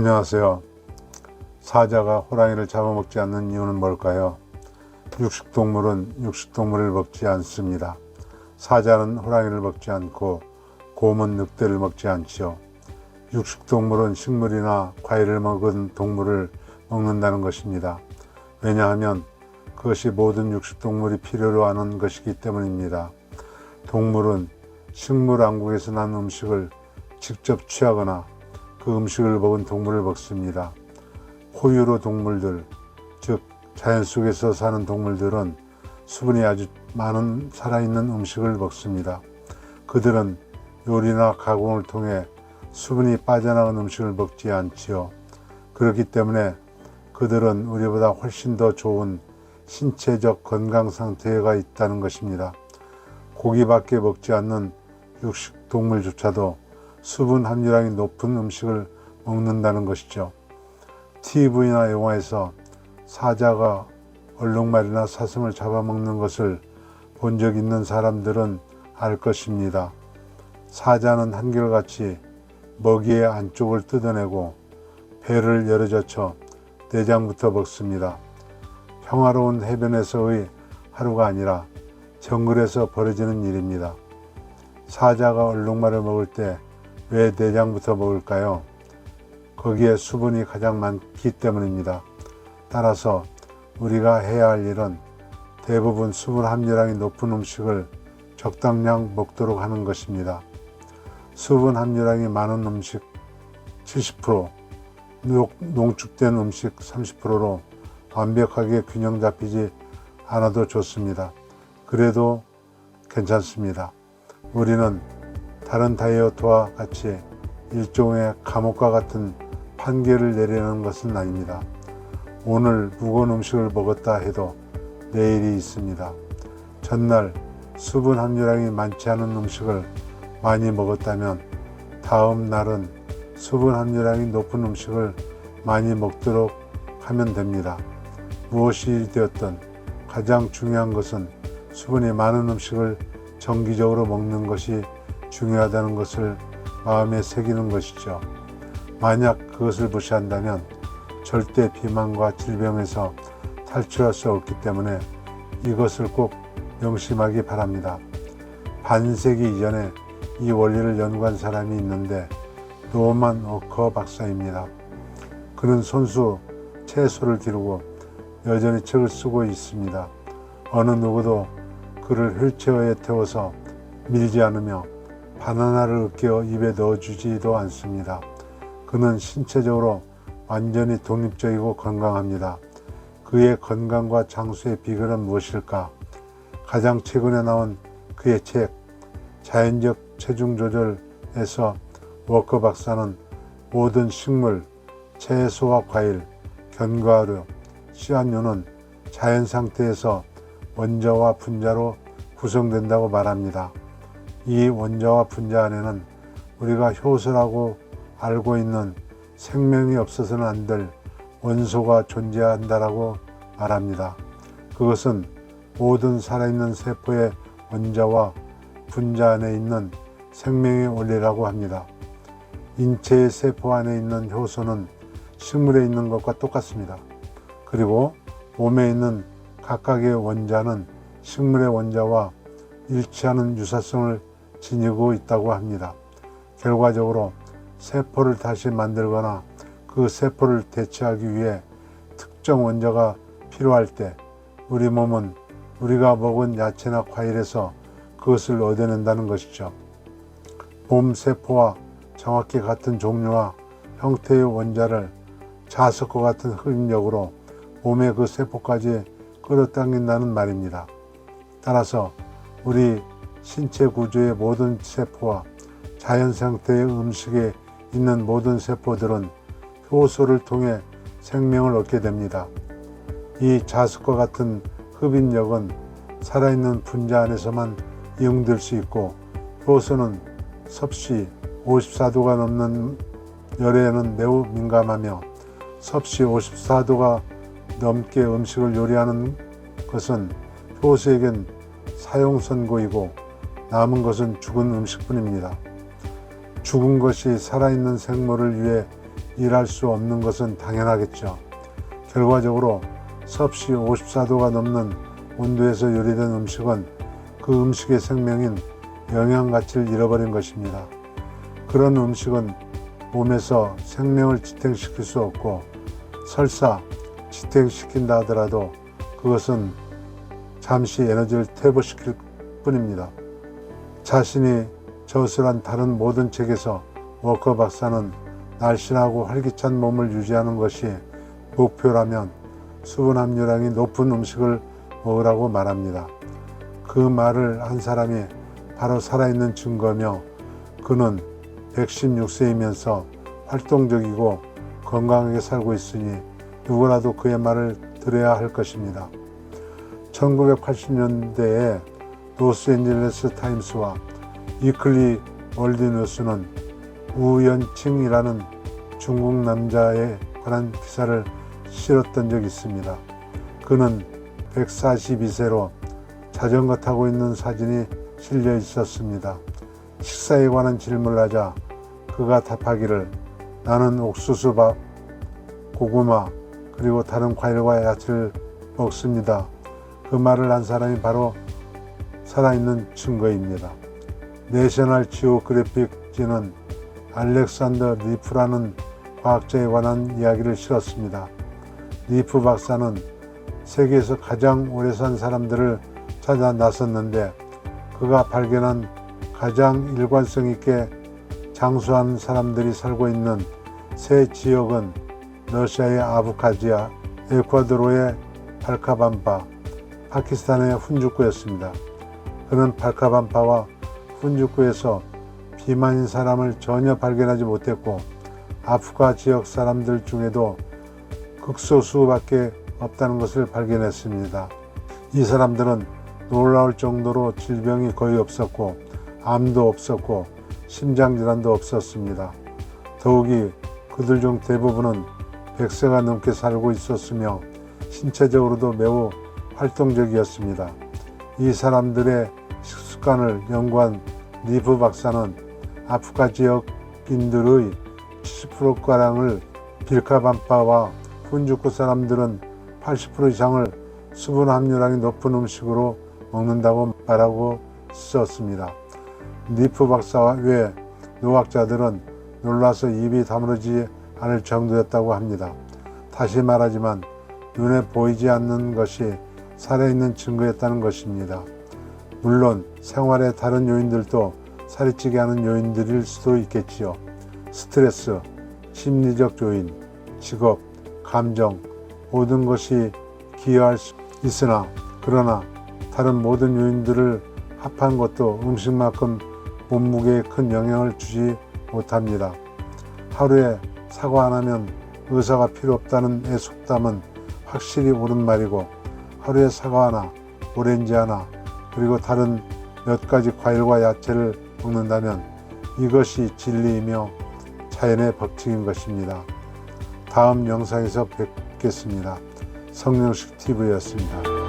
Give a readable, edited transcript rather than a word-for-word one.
안녕하세요. 사자가 호랑이를 잡아먹지 않는 이유는 뭘까요? 육식동물은 육식동물을 먹지 않습니다. 사자는 호랑이를 먹지 않고 곰은 늑대를 먹지 않지요. 육식동물은 식물이나 과일을 먹은 동물을 먹는다는 것입니다. 왜냐하면 그것이 모든 육식동물이 필요로 하는 것이기 때문입니다. 동물은 식물 왕국에서 난 음식을 직접 취하거나 그 음식을 먹은 동물을 먹습니다. 포유류 동물들, 즉 자연 속에서 사는 동물들은 수분이 아주 많은 살아있는 음식을 먹습니다. 그들은 요리나 가공을 통해 수분이 빠져나간 음식을 먹지 않지요. 그렇기 때문에 그들은 우리보다 훨씬 더 좋은 신체적 건강 상태가 있다는 것입니다. 고기밖에 먹지 않는 육식 동물조차도 수분 함유량이 높은 음식을 먹는다는 것이죠. TV나 영화에서 사자가 얼룩말이나 사슴을 잡아먹는 것을 본 적 있는 사람들은 알 것입니다. 사자는 한결같이 먹이의 안쪽을 뜯어내고 배를 열어젖혀 내장부터 먹습니다. 평화로운 해변에서의 하루가 아니라 정글에서 벌어지는 일입니다. 사자가 얼룩말을 먹을 때 왜 내장부터 먹을까요? 거기에 수분이 가장 많기 때문입니다. 따라서 우리가 해야 할 일은 대부분 수분 함유량이 높은 음식을 적당량 먹도록 하는 것입니다. 수분 함유량이 많은 음식 70%, 농축된 음식 30%로 완벽하게 균형 잡히지 않아도 좋습니다. 그래도 괜찮습니다. 우리는 다른 다이어트와 같이 일종의 감옥과 같은 판결을 내리는 것은 아닙니다. 오늘 무거운 음식을 먹었다 해도 내일이 있습니다. 전날 수분 함유량이 많지 않은 음식을 많이 먹었다면 다음 날은 수분 함유량이 높은 음식을 많이 먹도록 하면 됩니다. 무엇이 되었든 가장 중요한 것은 수분이 많은 음식을 정기적으로 먹는 것이 중요하다는 것을 마음에 새기는 것이죠. 만약 그것을 무시한다면 절대 비만과 질병에서 탈출할 수 없기 때문에 이것을 꼭 명심하기 바랍니다. 반세기 이전에 이 원리를 연구한 사람이 있는데 노만 워커 박사입니다. 그는 손수 채소를 기르고 여전히 책을 쓰고 있습니다. 어느 누구도 그를 휠체어에 태워서 밀지 않으며 바나나를 으깨어 입에 넣어주지도 않습니다. 그는 신체적으로 완전히 독립적이고 건강합니다. 그의 건강과 장수의 비결은 무엇일까? 가장 최근에 나온 그의 책 자연적 체중 조절에서 워커 박사는 모든 식물, 채소와 과일, 견과류, 씨앗류는 자연 상태에서 원자와 분자로 구성된다고 말합니다. 이 원자와 분자 안에는 우리가 효소라고 알고 있는 생명이 없어서는 안 될 원소가 존재한다라고 말합니다. 그것은 모든 살아있는 세포의 원자와 분자 안에 있는 생명의 원리라고 합니다. 인체의 세포 안에 있는 효소는 식물에 있는 것과 똑같습니다. 그리고 몸에 있는 각각의 원자는 식물의 원자와 일치하는 유사성을 지니고 있다고 합니다. 결과적으로 세포를 다시 만들거나 그 세포를 대체하기 위해 특정 원자가 필요할 때 우리 몸은 우리가 먹은 야채나 과일에서 그것을 얻어낸다는 것이죠. 몸 세포와 정확히 같은 종류와 형태의 원자를 자석과 같은 흡입력으로 몸의 그 세포까지 끌어당긴다는 말입니다. 따라서 우리 신체 구조의 모든 세포와 자연 상태의 음식에 있는 모든 세포들은 효소를 통해 생명을 얻게 됩니다. 이 자석과 같은 흡입력은 살아있는 분자 안에서만 이용될 수 있고 효소는 섭씨 54도가 넘는 열에는 매우 민감하며 섭씨 54도가 넘게 음식을 요리하는 것은 효소에겐 사용선고이고 남은 것은 죽은 음식뿐입니다. 죽은 것이 살아있는 생물을 위해 일할 수 없는 것은 당연하겠죠. 결과적으로 섭씨 54도가 넘는 온도에서 요리된 음식은 그 음식의 생명인 영양가치를 잃어버린 것입니다. 그런 음식은 몸에서 생명을 지탱시킬 수 없고, 설사 지탱시킨다 하더라도 그것은 잠시 에너지를 퇴보시킬 뿐입니다. 자신이 저술한 다른 모든 책에서 워커 박사는 날씬하고 활기찬 몸을 유지하는 것이 목표라면 수분 함유량이 높은 음식을 먹으라고 말합니다. 그 말을 한 사람이 바로 살아있는 증거며, 그는 116세이면서 활동적이고 건강하게 살고 있으니 누구라도 그의 말을 들어야 할 것입니다. 1980년대에 로스앤젤레스 타임스와 위클리 월드뉴스는 우연칭이라는 중국 남자에 관한 기사를 실었던 적이 있습니다. 그는 142세로 자전거 타고 있는 사진이 실려 있었습니다. 식사에 관한 질문을 하자 그가 답하기를, 나는 옥수수밥, 고구마, 그리고 다른 과일과 야채를 먹습니다. 그 말을 한 사람이 바로 살아있는 증거입니다. 내셔널 지오그래픽지는 알렉산더 리프라는 과학자에 관한 이야기를 실었습니다. 리프 박사는 세계에서 가장 오래 산 사람들을 찾아 나섰는데, 그가 발견한 가장 일관성 있게 장수한 사람들이 살고 있는 세 지역은 러시아의 아부카지아, 에콰도르의 발카반파, 파키스탄의 훈주쿠였습니다. 그는 발카반파와 훈주쿠에서 비만인 사람을 전혀 발견하지 못했고, 아프리카 지역 사람들 중에도 극소수밖에 없다는 것을 발견했습니다. 이 사람들은 놀라울 정도로 질병이 거의 없었고, 암도 없었고, 심장질환도 없었습니다. 더욱이 그들 중 대부분은 100세가 넘게 살고 있었으며 신체적으로도 매우 활동적이었습니다. 이 사람들의 식습관을 연구한 리프 박사는 아프리카 지역인들의 70%가량을 빌카반파와 훈주쿠 사람들은 80% 이상을 수분 함유량이 높은 음식으로 먹는다고 말하고 있었습니다. 리프 박사와 외 노학자들은 놀라서 입이 다물어지지 않을 정도였다고 합니다. 다시 말하지만 눈에 보이지 않는 것이 살아있는 증거였다는 것입니다. 물론 생활의 다른 요인들도 살이 찌게 하는 요인들일 수도 있겠지요. 스트레스, 심리적 요인, 직업, 감정, 모든 것이 기여할 수 있으나, 그러나 다른 모든 요인들을 합한 것도 음식만큼 몸무게에 큰 영향을 주지 못합니다. 하루에 사과 하나면 의사가 필요 없다는 속담은 확실히 옳은 말이고, 하루에 사과 하나, 오렌지 하나, 그리고 다른 몇 가지 과일과 야채를 먹는다면 이것이 진리이며 자연의 법칙인 것입니다. 다음 영상에서 뵙겠습니다. 성령식 TV였습니다.